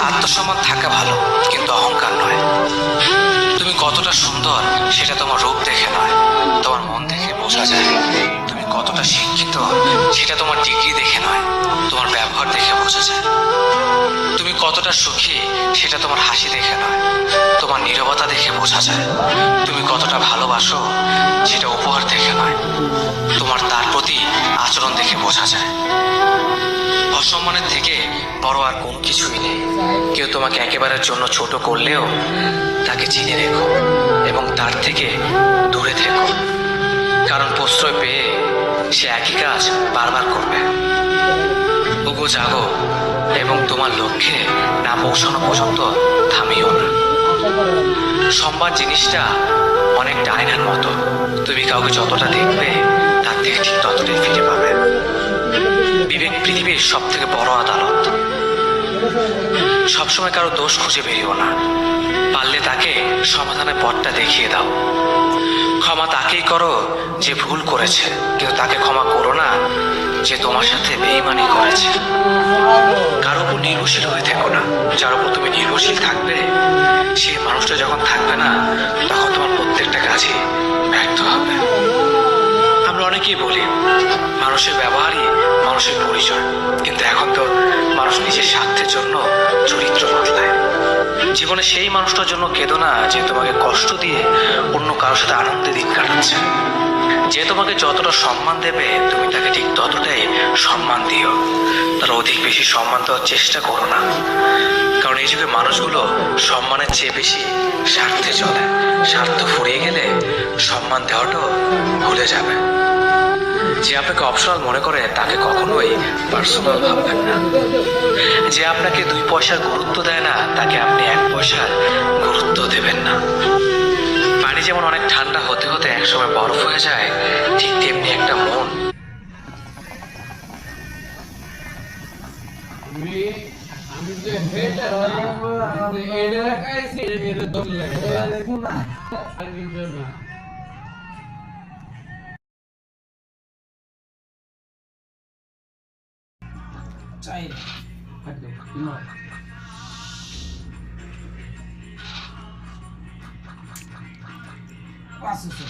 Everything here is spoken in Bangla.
আত্মসম্মান থাকা ভালো, কিন্তু অহংকার নয়। তুমি কতটা সুন্দর সেটা তোমার রূপ দেখে নয়, তোমার মন দেখে বোঝা যায়। তুমি কতটা শিক্ষিত সেটা তোমার ডিগ্রি দেখে নয়, তোমার ব্যবহার দেখে বোঝা যায়। তুমি কতটা সুখী সেটা তোমার হাসি দেখে নয়, তোমার নীরবতা দেখে বোঝা যায়। তুমি কতটা ভালোবাসো সেটা উপহার দেখে নয়, তোমার তার প্রতি আচরণ দেখে বোঝা যায়। অসম্মানের থেকে বড় আর কোনো কিছুই নেই। কেউ তোমাকে একেবারের জন্য ছোট করলেও তাকে চিনে রেখো এবং তার থেকে দূরে থেকো, কারণ প্রশ্রয় পেয়ে সে একই কাজ বারবার করবে। ওগো জাগো এবং তোমার লক্ষ্যে না পৌঁছানো পর্যন্ত থামিও না। সম্মান জিনিসটা অনেক আয়নার মতো, তুমি কাউকে যতটা দেখবে তার থেকে ঠিক ততটাই ফিরে পাবে। বিবেক পৃথিবীর সব থেকে বড় আদালত। সবসময় কারো দোষ খুঁজে বেরিও না, পারলে তাকে সমাধানের পথটা দেখিয়ে দাও। ক্ষমা তাকেই করো যে ভুল করেছে, কিন্তু তাকে ক্ষমা করো না যে তোমার সাথে বেঈমানি করেছে। কারো উপর নির্ভরশীল হয়ে থেকো না, যার উপর তুমি নির্ভরশীল থাকবে সে মানুষটা যখন থাকবে না তখন তোমার প্রত্যেকটা কাজে ব্যর্থ হবে। আমরা অনেকেই বলি মানুষের ব্যবহারই মানুষের পরিচয়, কিন্তু এখন তো মানুষ নিজের স্বার্থের জন্য চরিত্র বদলায়। জীবনে সেই মানুষটার জন্য কেঁদো না যে তোমাকে কষ্ট দিয়ে অন্য কারোর সাথে আনন্দে দিন কাটাচ্ছে। যে তোমাকে যতটা সম্মান দেবে তুমি তাকে ঠিক ততটাই সম্মান দিও, তার অধিক বেশি সম্মান দেওয়ার চেষ্টা করো না, কারণ এই যুগে মানুষগুলো সম্মানের চেয়ে বেশি স্বার্থে চলে। স্বার্থ ফুরিয়ে গেলে সম্মান দেওয়াটাও ভুলে যাবে। যে আপনাকে অপশনাল মনে করে তাকে কখনোই পার্সোনাল ভাববেন না। যে আপনাকে 2 পয়সার গুরুত্ব দেয় না তাকে আপনি 1 পয়সার গুরুত্ব দেবেন না। পানি যেমন অনেক ঠান্ডা হতে হতে একসময় বরফ হয়ে যায়, ঠিক তেমনি একটা মন চাই পাঁচশো